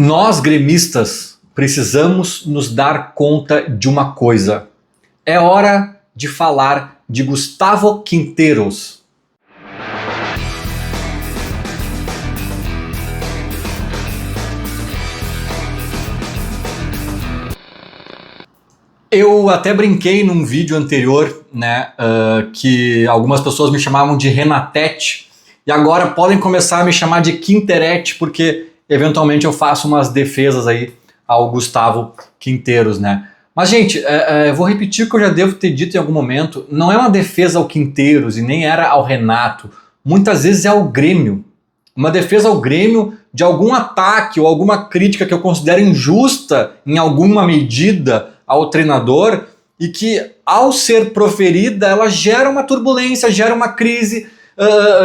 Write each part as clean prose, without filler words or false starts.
Nós, gremistas, precisamos nos dar conta de uma coisa. É hora de falar de Gustavo Quinteiros. Eu até brinquei num vídeo anterior, que algumas pessoas me chamavam de Renatete, e agora podem começar a me chamar de Quinterete, porque eventualmente eu faço umas defesas aí ao Gustavo Quinteiros, né? Mas, gente, eu vou repetir o que eu já devo ter dito em algum momento, não é uma defesa ao Quinteiros e nem era ao Renato, muitas vezes é ao Grêmio. Uma defesa ao Grêmio de algum ataque ou alguma crítica que eu considero injusta em alguma medida ao treinador e que, ao ser proferida, ela gera uma turbulência, gera uma crise,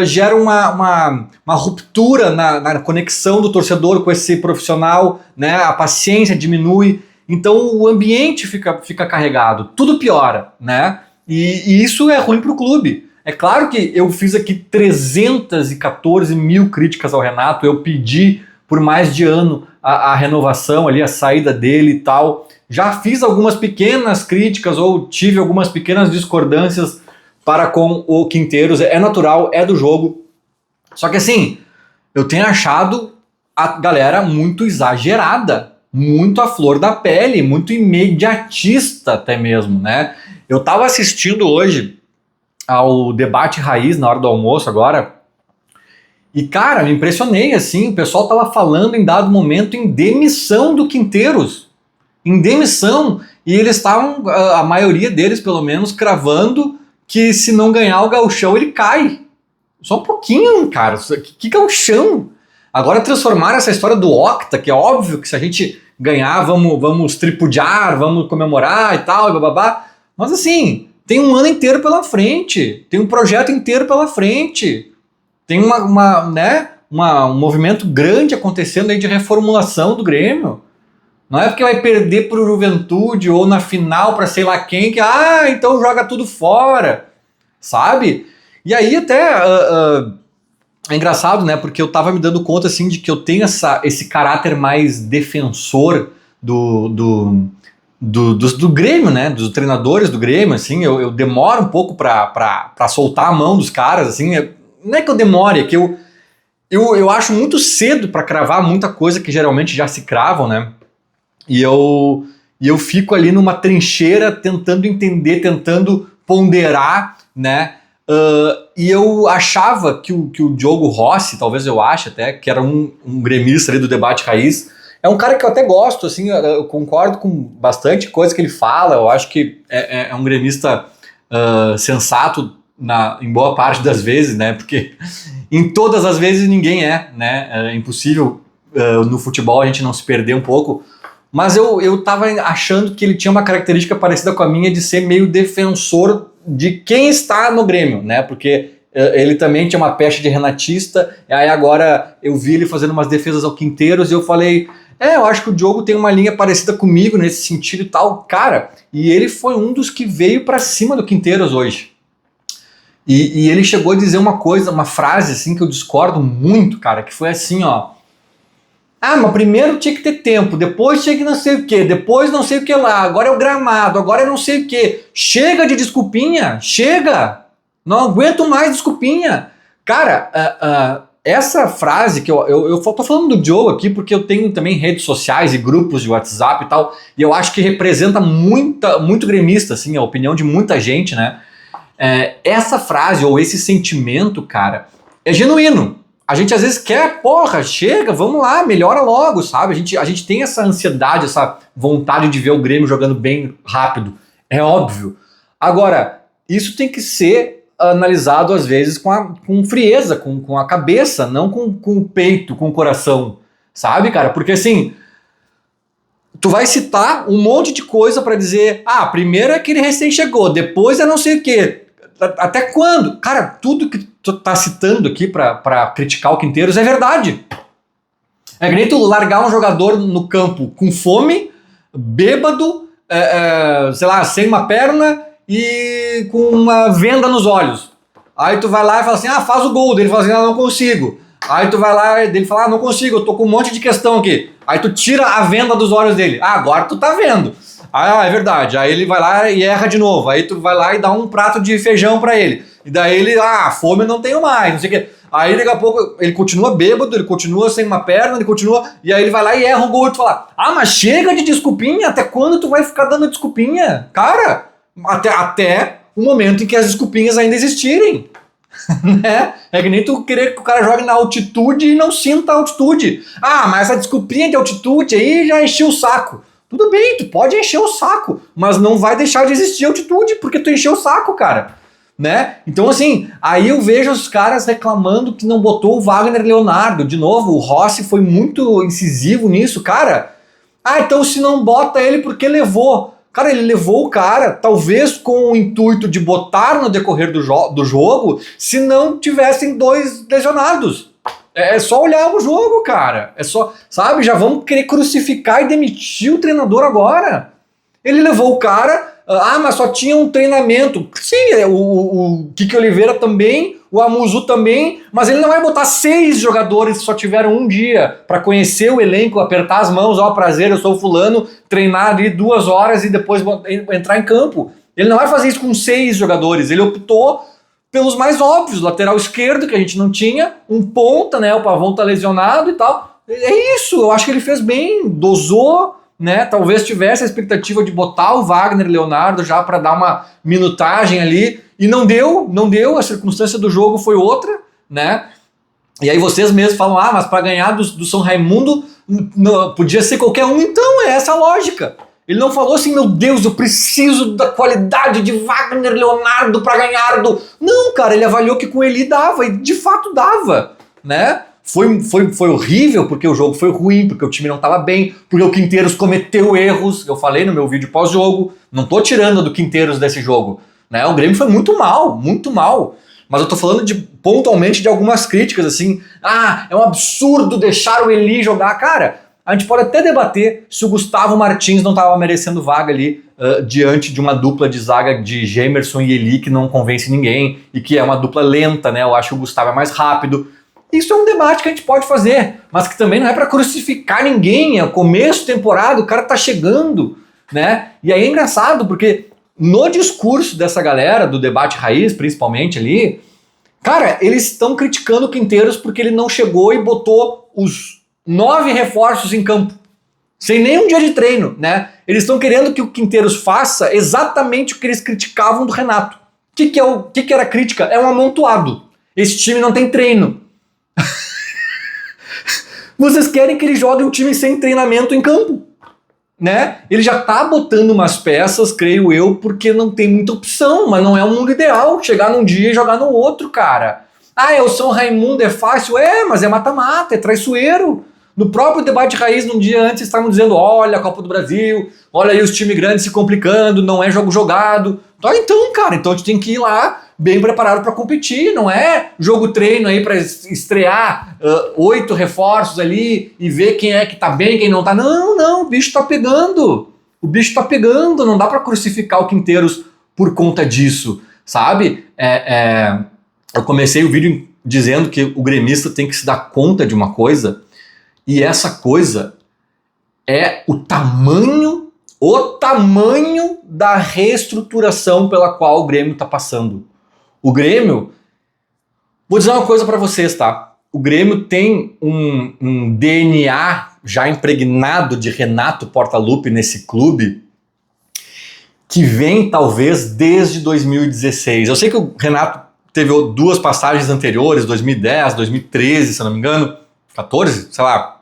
gera uma ruptura na conexão do torcedor com esse profissional, né? A paciência diminui, então o ambiente fica carregado, tudo piora, né? E isso é ruim para o clube. É claro que eu fiz aqui 314 mil críticas ao Renato, eu pedi por mais de ano a renovação ali, a saída dele e tal. Já fiz algumas pequenas críticas ou tive algumas pequenas discordâncias para com o Quinteiros. É natural, é do jogo. Só que assim, eu tenho achado a galera muito exagerada, muito à flor da pele, muito imediatista até mesmo, né? Eu tava assistindo hoje ao Debate Raiz na hora do almoço agora, e cara, me impressionei assim, o pessoal tava falando em dado momento em demissão do Quinteiros, em demissão, e eles estavam, a maioria deles pelo menos, cravando que se não ganhar o gauchão ele cai. Só um pouquinho, cara, que gauchão? Agora transformaram essa história do Octa, que é óbvio que se a gente ganhar vamos tripudiar, vamos comemorar e tal, e bababá, mas assim, tem um ano inteiro pela frente, tem um projeto inteiro pela frente, tem um movimento grande acontecendo aí de reformulação do Grêmio. Não é porque vai perder pro Juventude ou na final para sei lá quem que, então joga tudo fora, sabe? E aí até é engraçado, né? Porque eu tava me dando conta assim de que eu tenho esse caráter mais defensor do Grêmio, né? Dos treinadores do Grêmio, assim, eu demoro um pouco pra soltar a mão dos caras, assim. Não é que eu demore, é que eu acho muito cedo pra cravar muita coisa que geralmente já se cravam, né? E eu fico ali numa trincheira tentando entender, tentando ponderar, né? E eu achava que o Diogo Rossi, talvez eu ache até, que era um gremista ali do Debate Raiz, é um cara que eu até gosto, assim, eu concordo com bastante coisa que ele fala, eu acho que é um gremista sensato em boa parte das vezes, né? Porque em todas as vezes ninguém né? É impossível no futebol a gente não se perder um pouco. Mas eu tava achando que ele tinha uma característica parecida com a minha de ser meio defensor de quem está no Grêmio, né? Porque ele também tinha uma pecha de renatista, e aí agora eu vi ele fazendo umas defesas ao Quinteiros e eu falei, eu acho que o Diogo tem uma linha parecida comigo nesse sentido e tal, cara. E ele foi um dos que veio pra cima do Quinteiros hoje. E ele chegou a dizer uma frase assim que eu discordo muito, cara, que foi assim, ó. Mas primeiro tinha que ter tempo, depois tinha que não sei o que, depois não sei o que lá, agora é o gramado, agora é não sei o que. Chega de desculpinha, chega! Não aguento mais desculpinha. Cara, essa frase que eu tô falando do Joe aqui porque eu tenho também redes sociais e grupos de WhatsApp e tal, e eu acho que representa muito gremista, assim, a opinião de muita gente, né? Essa frase ou esse sentimento, cara, é genuíno. A gente às vezes quer, chega, vamos lá, melhora logo, sabe? A gente tem essa ansiedade, essa vontade de ver o Grêmio jogando bem rápido, é óbvio. Agora, isso tem que ser analisado às vezes com frieza, com a cabeça, não com o peito, com o coração, sabe, cara? Porque assim, tu vai citar um monte de coisa pra dizer, primeiro é que ele recém chegou, depois é não sei o quê. Até quando? Cara, tudo que tu tá citando aqui pra criticar o Quinteiros é verdade. É que nem tu largar um jogador no campo com fome, bêbado, sei lá, sem uma perna e com uma venda nos olhos. Aí tu vai lá e fala assim, faz o gol. Ele fala assim, não consigo. Aí tu vai lá e ele fala, não consigo, eu tô com um monte de questão aqui. Aí tu tira a venda dos olhos dele. Agora tu tá vendo. É verdade. Aí ele vai lá e erra de novo. Aí tu vai lá e dá um prato de feijão pra ele. E daí ele, fome eu não tenho mais, não sei o quê. Aí daqui a pouco ele continua bêbado, ele continua sem uma perna, ele continua... E aí ele vai lá e erra um gol e tu fala, mas chega de desculpinha, até quando tu vai ficar dando desculpinha? Cara, até o momento em que as desculpinhas ainda existirem. Né? É que nem tu querer que o cara jogue na altitude e não sinta a altitude. Mas essa desculpinha de altitude aí já encheu o saco. Tudo bem, tu pode encher o saco, mas não vai deixar de existir altitude porque tu encheu o saco, cara. Né? Então assim, aí eu vejo os caras reclamando que não botou o Wagner Leonardo. De novo, o Rossi foi muito incisivo nisso, cara. Então se não bota ele porque levou. Cara, ele levou o cara, talvez com o intuito de botar no decorrer do jogo, se não tivessem 2 lesionados. É só olhar o jogo, cara. É só, sabe, já vamos querer crucificar e demitir o treinador agora. Ele levou o cara, mas só tinha um treinamento. Sim, o Kiki Oliveira também, o Amuzu também, mas ele não vai botar 6 jogadores que só tiveram um dia para conhecer o elenco, apertar as mãos, prazer, eu sou o fulano, treinar ali 2 horas e depois entrar em campo. Ele não vai fazer isso com 6 jogadores, ele optou pelos mais óbvios, lateral esquerdo que a gente não tinha, um ponta, né, o Pavão tá lesionado e tal. É isso, eu acho que ele fez bem, dosou, né, talvez tivesse a expectativa de botar o Wagner Leonardo já para dar uma minutagem ali, e não deu, a circunstância do jogo foi outra, né, e aí vocês mesmos falam, mas para ganhar do São Raimundo podia ser qualquer um, então é essa a lógica. Ele não falou assim, meu Deus, eu preciso da qualidade de Wagner Leonardo para ganhar do... Não, cara, ele avaliou que com ele dava, e de fato dava, né? Foi horrível porque o jogo foi ruim, porque o time não estava bem, porque o Quinteiros cometeu erros, eu falei no meu vídeo pós-jogo, não tô tirando do Quinteiros desse jogo, né? O Grêmio foi muito mal, mas eu tô falando pontualmente de algumas críticas, assim, é um absurdo deixar o Eli jogar, cara... A gente pode até debater se o Gustavo Martins não estava merecendo vaga ali diante de uma dupla de zaga de Gemerson e Eli que não convence ninguém e que é uma dupla lenta, né? Eu acho que o Gustavo é mais rápido. Isso é um debate que a gente pode fazer, mas que também não é para crucificar ninguém. É o começo da temporada, o cara tá chegando, né? E aí é engraçado porque no discurso dessa galera, do debate raiz principalmente ali, cara, eles estão criticando o Quinteiros porque ele não chegou e botou os 9 reforços em campo, sem nenhum dia de treino, né? Eles estão querendo que o Quinteiros faça exatamente o que eles criticavam do Renato. O que era a crítica? É um amontoado. Esse time não tem treino. Vocês querem que ele jogue um time sem treinamento em campo, né? Ele já tá botando umas peças, creio eu, porque não tem muita opção, mas não é o mundo ideal chegar num dia e jogar no outro, cara. É o São Raimundo, é fácil? Mas é mata-mata, é traiçoeiro. No próprio debate raiz, num dia antes, estavam dizendo, olha a Copa do Brasil, olha aí os times grandes se complicando, não é jogo jogado. Então, cara, então a gente tem que ir lá bem preparado para competir, não é jogo treino aí para estrear 8 reforços ali e ver quem é que tá bem, quem não tá. Não, o bicho tá pegando. O bicho tá pegando, não dá para crucificar o Quinteiros por conta disso, sabe? Eu comecei o vídeo dizendo que o gremista tem que se dar conta de uma coisa, e essa coisa é o tamanho da reestruturação pela qual o Grêmio está passando. O Grêmio, vou dizer uma coisa para vocês, tá? O Grêmio tem um DNA já impregnado de Renato Portaluppi nesse clube, que vem talvez desde 2016. Eu sei que o Renato teve 2 passagens anteriores, 2010, 2013, se eu não me engano, 14, sei lá.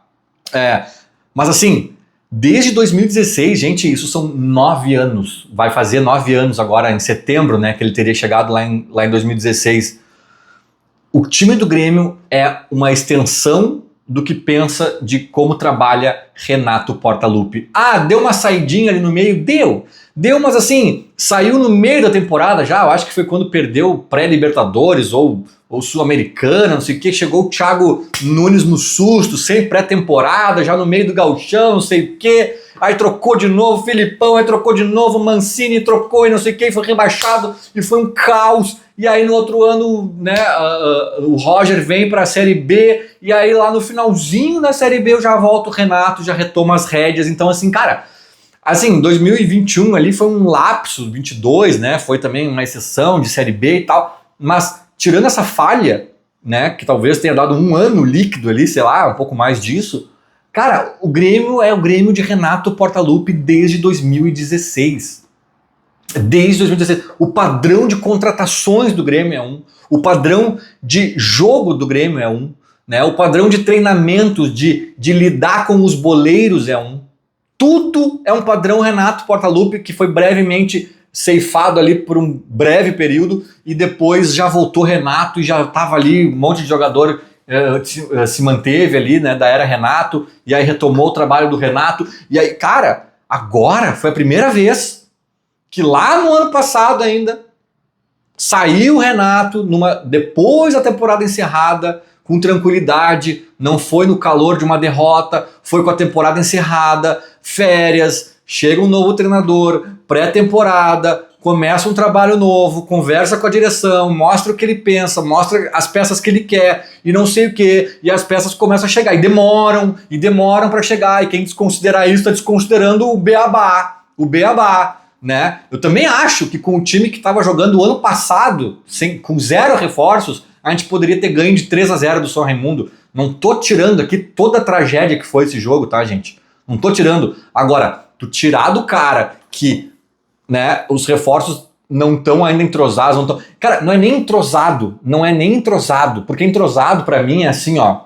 Mas assim, desde 2016, gente, isso são 9 anos. Vai fazer 9 anos agora em setembro, né, que ele teria chegado lá em 2016. O time do Grêmio é uma extensão do que pensa de como trabalha Renato Portaluppi. Deu uma saidinha ali no meio? Deu, mas assim, saiu no meio da temporada já, eu acho que foi quando perdeu o pré-Libertadores ou ou Sul-Americana, não sei o que, chegou o Thiago Nunes no susto, sem pré-temporada, já no meio do gauchão, não sei o que, aí trocou de novo Filipão, aí trocou de novo Mancini, trocou e não sei o que, foi rebaixado e foi um caos. E aí no outro ano, né, o Roger vem para a Série B, e aí lá no finalzinho da Série B eu já volto o Renato, já retomo as rédeas. Então assim, cara, assim, 2021 ali foi um lapso, 22, né, foi também uma exceção de Série B e tal, mas tirando essa falha, né, que talvez tenha dado um ano líquido ali, sei lá, um pouco mais disso, cara, o Grêmio é o Grêmio de Renato Portaluppi desde 2016. Desde 2016. O padrão de contratações do Grêmio é um, o padrão de jogo do Grêmio é um, né? O padrão de treinamento, de lidar com os boleiros é um. Tudo é um padrão Renato Portaluppi, que foi brevemente ceifado ali por um breve período e depois já voltou Renato e já estava ali, um monte de jogador se manteve ali, né, da era Renato, e aí retomou o trabalho do Renato. E aí, cara, agora foi a primeira vez que lá no ano passado ainda saiu o Renato depois da temporada encerrada, com tranquilidade, não foi no calor de uma derrota, foi com a temporada encerrada, férias, chega um novo treinador, pré-temporada, começa um trabalho novo, conversa com a direção, mostra o que ele pensa, mostra as peças que ele quer e não sei o que, e as peças começam a chegar e demoram para chegar, e quem desconsiderar isso está desconsiderando o beabá, né? Eu também acho que com o time que estava jogando o ano passado, com 0 reforços, a gente poderia ter ganho de 3-0 do São Raimundo. Não tô tirando aqui toda a tragédia que foi esse jogo, tá, gente? Não tô tirando. Agora, tu tirar do cara que, né, os reforços não estão ainda entrosados, não tão... Cara, não é nem entrosado, porque entrosado pra mim é assim, ó.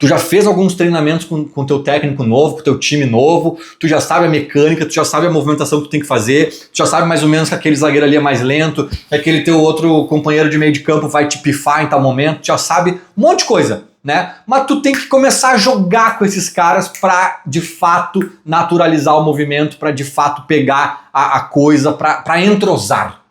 Tu já fez alguns treinamentos com o teu técnico novo, com o teu time novo, tu já sabe a mecânica, tu já sabe a movimentação que tu tem que fazer, tu já sabe mais ou menos que aquele zagueiro ali é mais lento, que aquele teu outro companheiro de meio de campo vai te pifar em tal momento, tu já sabe um monte de coisa, né? Mas tu tem que começar a jogar com esses caras pra, de fato, naturalizar o movimento, pra, de fato, pegar a coisa, pra entrosar.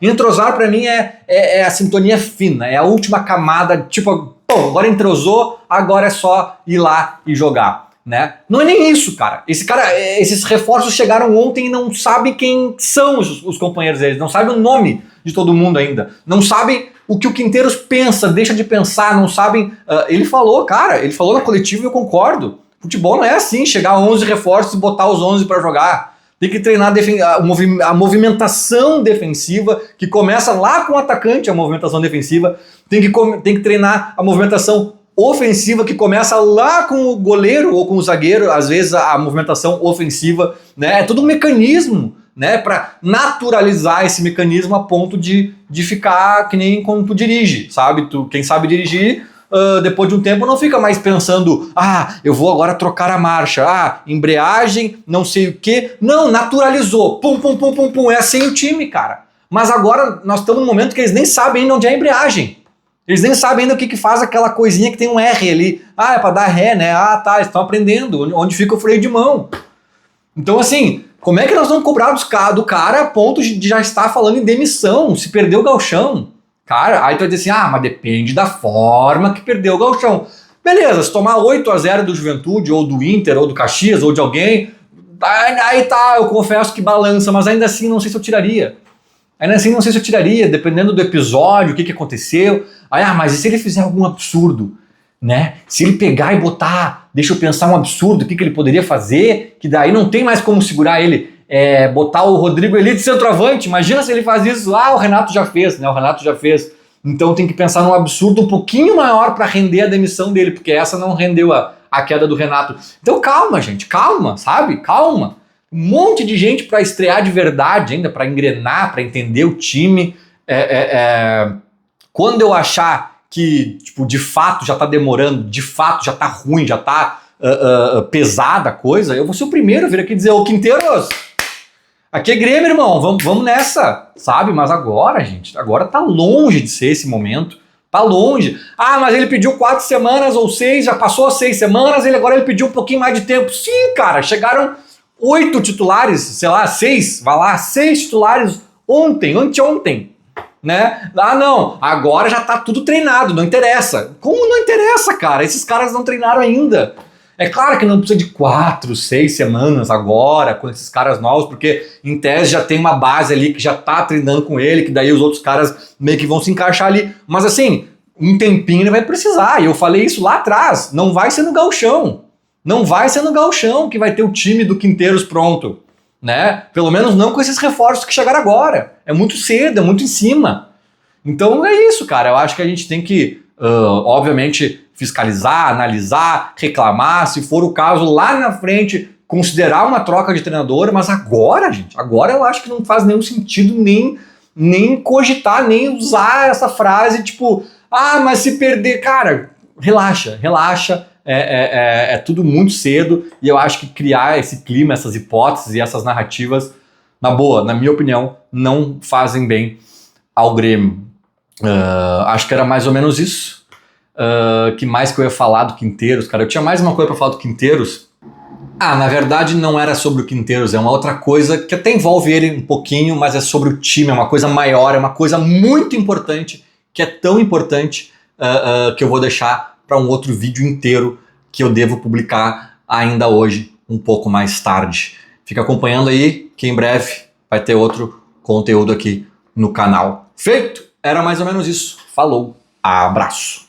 Entrosar pra mim é a sintonia fina, é a última camada, tipo... Pô, agora entrosou, agora é só ir lá e jogar, né? Não é nem isso, cara. Esses reforços chegaram ontem e não sabem quem são os companheiros deles, não sabem o nome de todo mundo ainda, não sabem o que o Quinteiros pensa, deixa de pensar, não sabem... ele falou na coletiva e eu concordo. Futebol não é assim, chegar a 11 reforços e botar os 11 para jogar. Tem que treinar a movimentação defensiva, que começa lá com o atacante, a movimentação defensiva. Tem que treinar a movimentação ofensiva, que começa lá com o goleiro ou com o zagueiro, às vezes a movimentação ofensiva, né? É tudo um mecanismo, né? Para naturalizar esse mecanismo a ponto de ficar que nem quando tu dirige, sabe? Quem sabe dirigir... depois de um tempo não fica mais pensando, eu vou agora trocar a marcha, embreagem, não sei o que. Não, naturalizou, pum, pum, pum, pum, pum, é assim o time, cara. Mas agora nós estamos num momento que eles nem sabem ainda onde é a embreagem. Eles nem sabem ainda o que faz aquela coisinha que tem um R ali. É pra dar ré, né? Tá, eles estão aprendendo, onde fica o freio de mão. Então assim, como é que nós vamos cobrar do cara a ponto de já estar falando em demissão, se perder o gauchão? Cara, aí tu vai dizer assim, mas depende da forma que perdeu o gauchão. Beleza, se tomar 8-0 do Juventude, ou do Inter, ou do Caxias, ou de alguém, aí tá, eu confesso que balança, mas ainda assim não sei se eu tiraria. Dependendo do episódio, o que aconteceu. Mas e se ele fizer algum absurdo, né? Se ele pegar e botar, deixa eu pensar um absurdo, o que ele poderia fazer, que daí não tem mais como segurar ele. Botar o Rodrigo Elite centroavante, imagina se ele faz isso, o Renato já fez, né? Então tem que pensar num absurdo um pouquinho maior para render a demissão dele, porque essa não rendeu a queda do Renato. Então calma, gente, calma, sabe? Calma. Um monte de gente para estrear de verdade ainda, para engrenar, para entender o time. Quando eu achar que, tipo, de fato já tá demorando, de fato já tá ruim, já tá pesada a coisa, eu vou ser o primeiro a vir aqui dizer, ô Quinteiros, aqui é Grêmio, irmão, vamos nessa, sabe? Mas agora, gente, agora tá longe de ser esse momento, tá longe. Mas ele pediu 4 semanas ou 6, já passou 6 semanas, agora ele pediu um pouquinho mais de tempo. Sim, cara, chegaram 8 titulares, sei lá, 6 titulares anteontem, né? Ah, não, agora já tá tudo treinado, não interessa. Como não interessa, cara? Esses caras não treinaram ainda. É claro que não precisa de 4, 6 semanas agora com esses caras novos, porque em tese já tem uma base ali que já tá treinando com ele, que daí os outros caras meio que vão se encaixar ali. Mas assim, um tempinho ele vai precisar, e eu falei isso lá atrás, não vai ser no gauchão. Não vai ser no gauchão que vai ter o time do Quinteiros pronto, né? Pelo menos não com esses reforços que chegaram agora. É muito cedo, é muito em cima. Então é isso, cara. Eu acho que a gente tem que, obviamente, fiscalizar, analisar, reclamar, se for o caso, lá na frente, considerar uma troca de treinador, mas agora, gente, agora eu acho que não faz nenhum sentido nem cogitar, nem usar essa frase, tipo, ah, mas se perder, cara, relaxa, relaxa, é tudo muito cedo, e eu acho que criar esse clima, essas hipóteses e essas narrativas, na boa, na minha opinião, não fazem bem ao Grêmio. Acho que era mais ou menos isso. Que mais que eu ia falar do Quinteiros, cara? Eu tinha mais uma coisa para falar do Quinteiros. Na verdade não era sobre o Quinteiros, é uma outra coisa que até envolve ele um pouquinho, mas é sobre o time, é uma coisa maior, é uma coisa muito importante, que é tão importante que eu vou deixar para um outro vídeo inteiro que eu devo publicar ainda hoje, um pouco mais tarde. Fica acompanhando aí, que em breve vai ter outro conteúdo aqui no canal. Feito? Era mais ou menos isso. Falou, abraço.